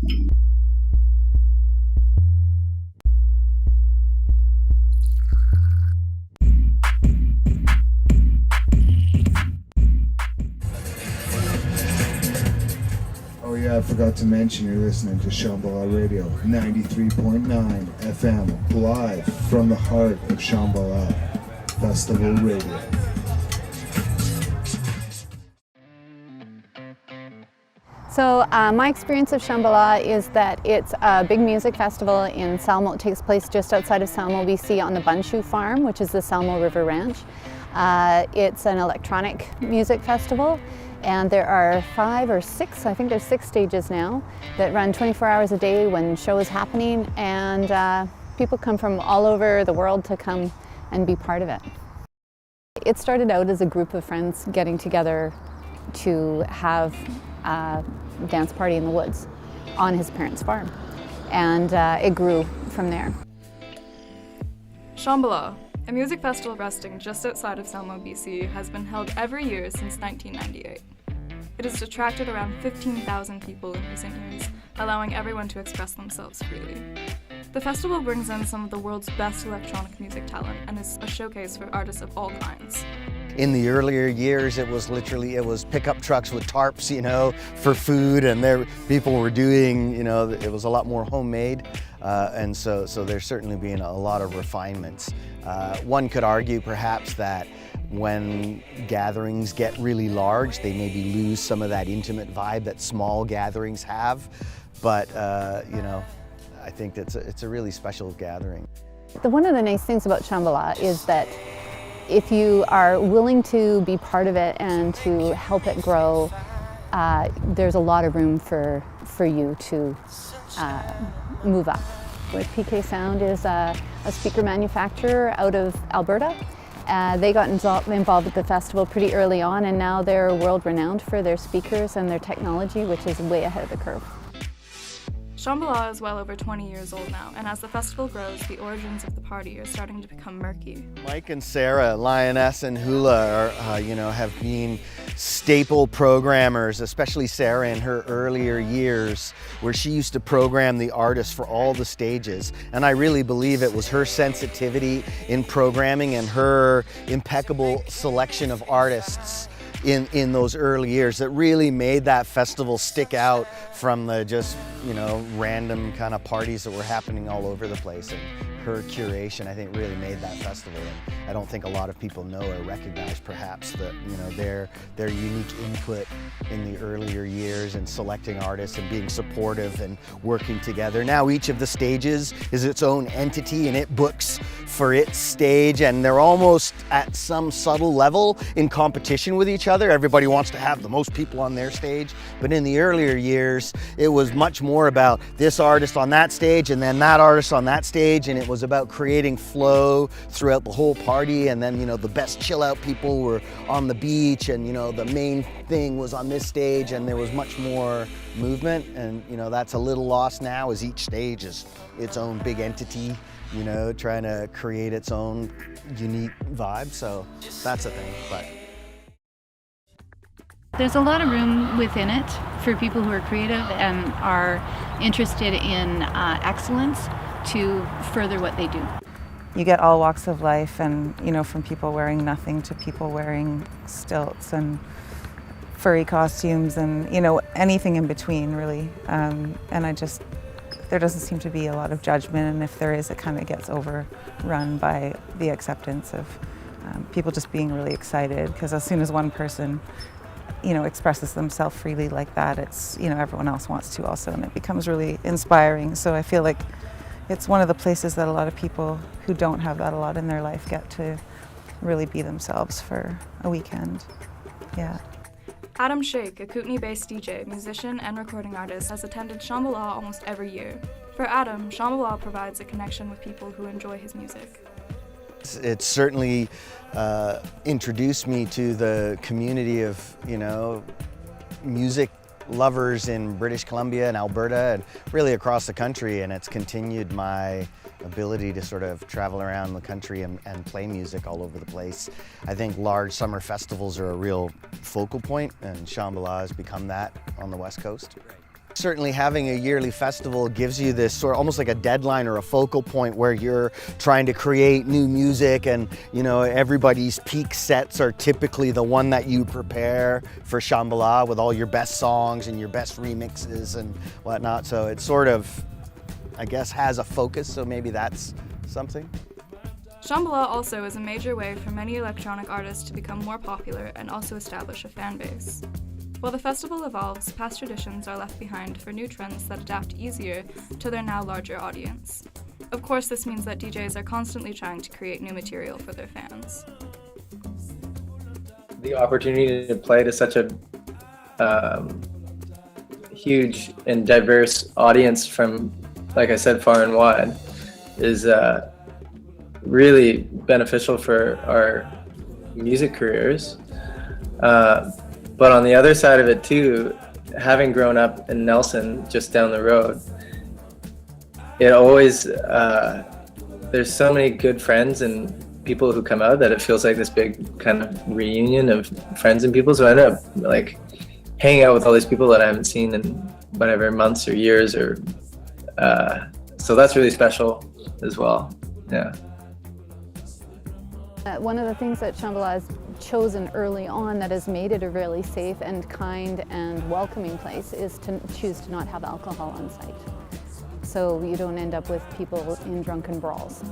Oh yeah, I forgot to mention you're listening to Shambhala Radio, 93.9 FM, live from the heart of Shambhala Festival Radio. So my experience of Shambhala is that it's a big music festival in Salmo. It takes place just outside of Salmo, BC on the Bunshoe Farm, which is the Salmo River Ranch. It's an electronic music festival, and there are 5 or 6, I think there's 6 stages now, that run 24 hours a day when show is happening, and people come from all over the world to come and be part of it. It started out as a group of friends getting together to have a dance party in the woods on his parents' farm, and it grew from there. Shambhala, a music festival resting just outside of Salmo, BC, has been held every year since 1998. It has attracted around 15,000 people in recent years, allowing everyone to express themselves freely. The festival brings in some of the world's best electronic music talent and is a showcase for artists of all kinds. In the earlier years, it was pickup trucks with tarps, for food, and people were doing, it was a lot more homemade, and so there's certainly been a lot of refinements. One could argue perhaps that when gatherings get really large, they maybe lose some of that intimate vibe that small gatherings have, but I think it's a really special gathering. One of the nice things about Shambhala is that if you are willing to be part of it and to help it grow, there's a lot of room for you to move up. PK Sound is a speaker manufacturer out of Alberta. They got involved with the festival pretty early on, and now they're world renowned for their speakers and their technology, which is way ahead of the curve. Shambhala is well over 20 years old now, and as the festival grows, the origins of the party are starting to become murky. Mike and Sarah, Lioness and Hula, have been staple programmers, especially Sarah in her earlier years, where she used to program the artists for all the stages. And I really believe it was her sensitivity in programming and her impeccable selection of artists in those early years that really made that festival stick out from the just, random kind of parties that were happening all over the place. And her curation, I think, really made that festival. And I don't think a lot of people know or recognize perhaps that, their unique input in the earlier years in selecting artists and being supportive and working together. Now each of the stages is its own entity and it books for its stage, and they're almost at some subtle level in competition with each other. Everybody wants to have the most people on their stage, but in the earlier years it was much more about this artist on that stage and then that artist on that stage, and it was about creating flow throughout the whole party. And then the best chill out people were on the beach, and the main thing was on this stage, and there was much more movement. And that's a little lost now, as each stage is its own big entity, trying to create its own unique vibe. So that's a thing. But there's a lot of room within it for people who are creative and are interested in excellence to further what they do. You get all walks of life, and from people wearing nothing to people wearing stilts and furry costumes, and anything in between, really. And there doesn't seem to be a lot of judgment, and if there is, it kind of gets overrun by the acceptance of people just being really excited, because as soon as one person expresses themselves freely like that, it's everyone else wants to also, and it becomes really inspiring. So I feel like it's one of the places that a lot of people who don't have that a lot in their life get to really be themselves for a weekend. Yeah. Adam Sheikh, a Kootenai-based DJ, musician, and recording artist, has attended Shambhala almost every year. For Adam, Shambhala provides a connection with people who enjoy his music. It's certainly introduced me to the community of, music lovers in British Columbia and Alberta and really across the country, and it's continued my ability to sort of travel around the country and play music all over the place. I think large summer festivals are a real focal point, and Shambhala has become that on the West Coast. Certainly having a yearly festival gives you this sort of almost like a deadline or a focal point where you're trying to create new music, and you know, everybody's peak sets are typically the one that you prepare for Shambhala with all your best songs and your best remixes and whatnot. So it sort of, I guess, has a focus, so maybe that's something. Shambhala also is a major way for many electronic artists to become more popular and also establish a fan base. While the festival evolves, past traditions are left behind for new trends that adapt easier to their now larger audience. Of course, this means that DJs are constantly trying to create new material for their fans. The opportunity to play to such a huge and diverse audience from, like I said, far and wide is really beneficial for our music careers. But on the other side of it too, having grown up in Nelson, just down the road, it always, there's so many good friends and people who come out that it feels like this big kind of reunion of friends and people. So I end up like hanging out with all these people that I haven't seen in whatever months or years, or so that's really special as well. Yeah. One of the things that Shambhala has chosen early on that has made it a really safe and kind and welcoming place is to choose to not have alcohol on site. So you don't end up with people in drunken brawls.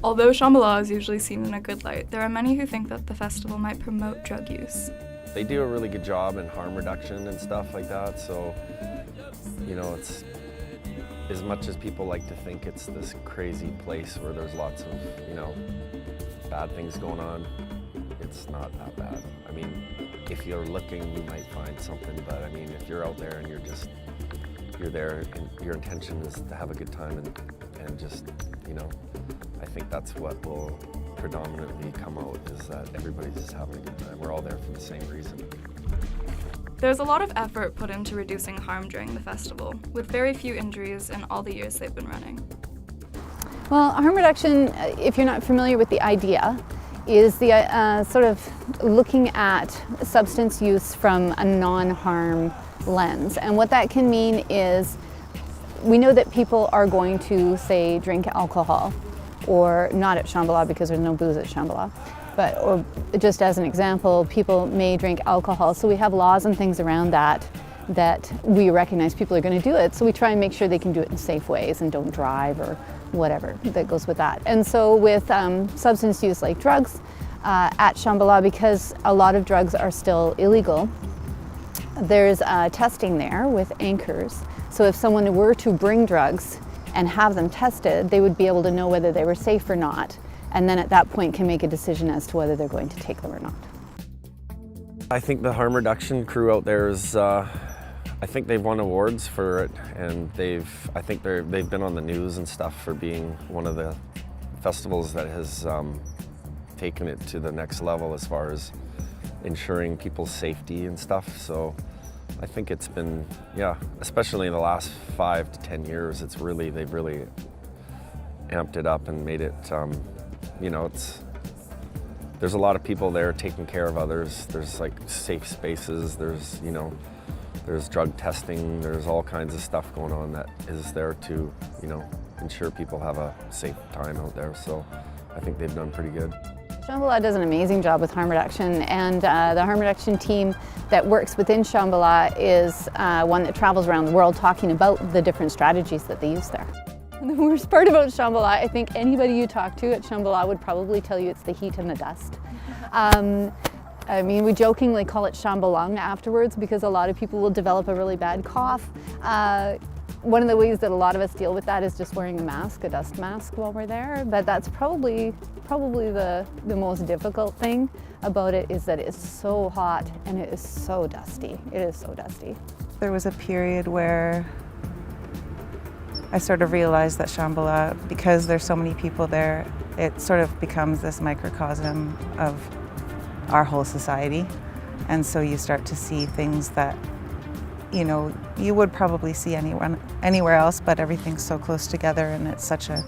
Although Shambhala is usually seen in a good light, there are many who think that the festival might promote drug use. They do a really good job in harm reduction and stuff like that, so, you know, it's, as much as people like to think it's this crazy place where there's lots of, you know, bad things going on, it's not that bad. I mean, if you're looking, you might find something, but I mean, if you're out there and you're there and your intention is to have a good time and just, you know, I think that's what will predominantly come out, is that everybody's just having a good time. We're all there for the same reason. There's a lot of effort put into reducing harm during the festival, with very few injuries in all the years they've been running. Well, harm reduction, if you're not familiar with the idea, is the sort of looking at substance use from a non-harm lens. And what that can mean is, we know that people are going to, say, drink alcohol, or not at Shambhala because there's no booze at Shambhala, but, or just as an example, people may drink alcohol. So we have laws and things around that we recognize people are going to do it. So we try and make sure they can do it in safe ways and don't drive or whatever that goes with that. And so with substance use like drugs at Shambhala, because a lot of drugs are still illegal, there's testing there with anchors. So if someone were to bring drugs and have them tested, they would be able to know whether they were safe or not, and then at that point can make a decision as to whether they're going to take them or not. I think the harm reduction crew out there is, I think they've won awards for it, and I think they've been on the news and stuff for being one of the festivals that has taken it to the next level as far as ensuring people's safety and stuff. So I think it's been, yeah, especially in the last 5 to 10 years, they've really amped it up and made it, you know, there's a lot of people there taking care of others. There's like safe spaces, there's, you know, there's drug testing, there's all kinds of stuff going on that is there to, you know, ensure people have a safe time out there. So I think they've done pretty good. Shambhala does an amazing job with harm reduction, and the harm reduction team that works within Shambhala is one that travels around the world talking about the different strategies that they use there. And the worst part about Shambhala, I think anybody you talk to at Shambhala would probably tell you it's the heat and the dust. I mean, we jokingly call it Shambalung afterwards because a lot of people will develop a really bad cough. One of the ways that a lot of us deal with that is just wearing a mask, a dust mask, while we're there. But that's probably the most difficult thing about it, is that it's so hot and it is so dusty. It is so dusty. There was a period where I sort of realized that Shambhala, because there's so many people there, it sort of becomes this microcosm of our whole society. And so you start to see things that, you know, you would probably see anywhere else, but everything's so close together, and it's such an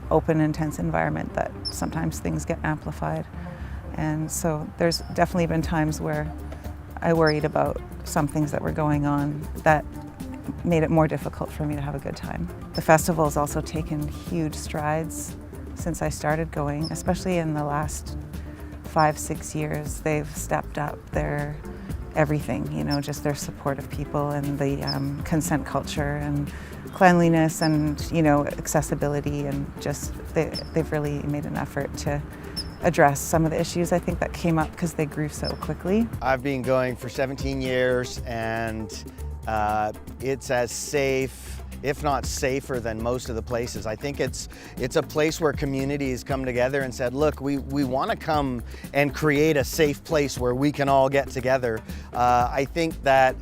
open, intense environment that sometimes things get amplified. And so there's definitely been times where I worried about some things that were going on that made it more difficult for me to have a good time. The festival has also taken huge strides since I started going, especially in the last 5-6 years. They've stepped up their everything, you know, just their support of people and the consent culture and cleanliness and, you know, accessibility, and just they've really made an effort to address some of the issues I think that came up because they grew so quickly. I've been going for 17 years and it's as safe, if not safer, than most of the places. I think it's a place where communities come together and said, look, we want to come and create a safe place where we can all get together. I think that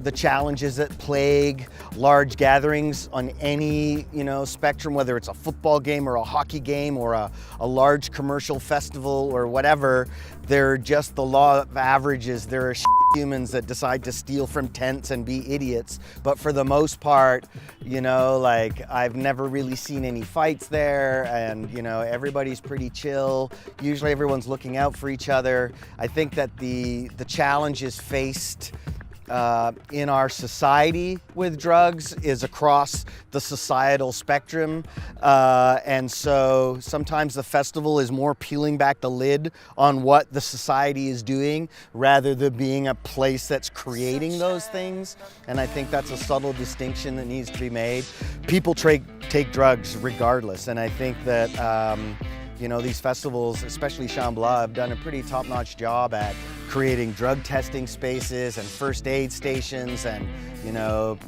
the challenges that plague large gatherings on any, you know, spectrum, whether it's a football game or a hockey game or a large commercial festival or whatever, they're just the law of averages. There are humans that decide to steal from tents and be idiots. But for the most part, you know, like, I've never really seen any fights there, and, you know, everybody's pretty chill. Usually everyone's looking out for each other. I think that the challenges faced in our society with drugs is across the societal spectrum, and so sometimes the festival is more peeling back the lid on what the society is doing rather than being a place that's creating those things. And I think that's a subtle distinction that needs to be made. People take drugs regardless, and I think that you know, these festivals, especially Shambhala, have done a pretty top-notch job at creating drug testing spaces and first aid stations, and, you know,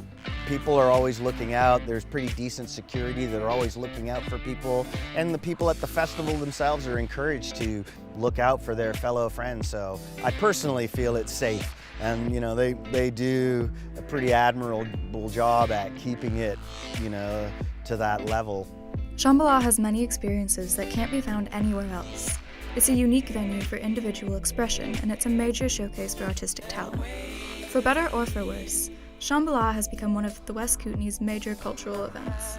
people are always looking out. There's pretty decent security that are always looking out for people, and the people at the festival themselves are encouraged to look out for their fellow friends. So I personally feel it's safe, and, you know, they do a pretty admirable job at keeping it, you know, to that level. Shambhala has many experiences that can't be found anywhere else. It's a unique venue for individual expression, and it's a major showcase for artistic talent. For better or for worse, Shambhala has become one of the West Kootenay's major cultural events.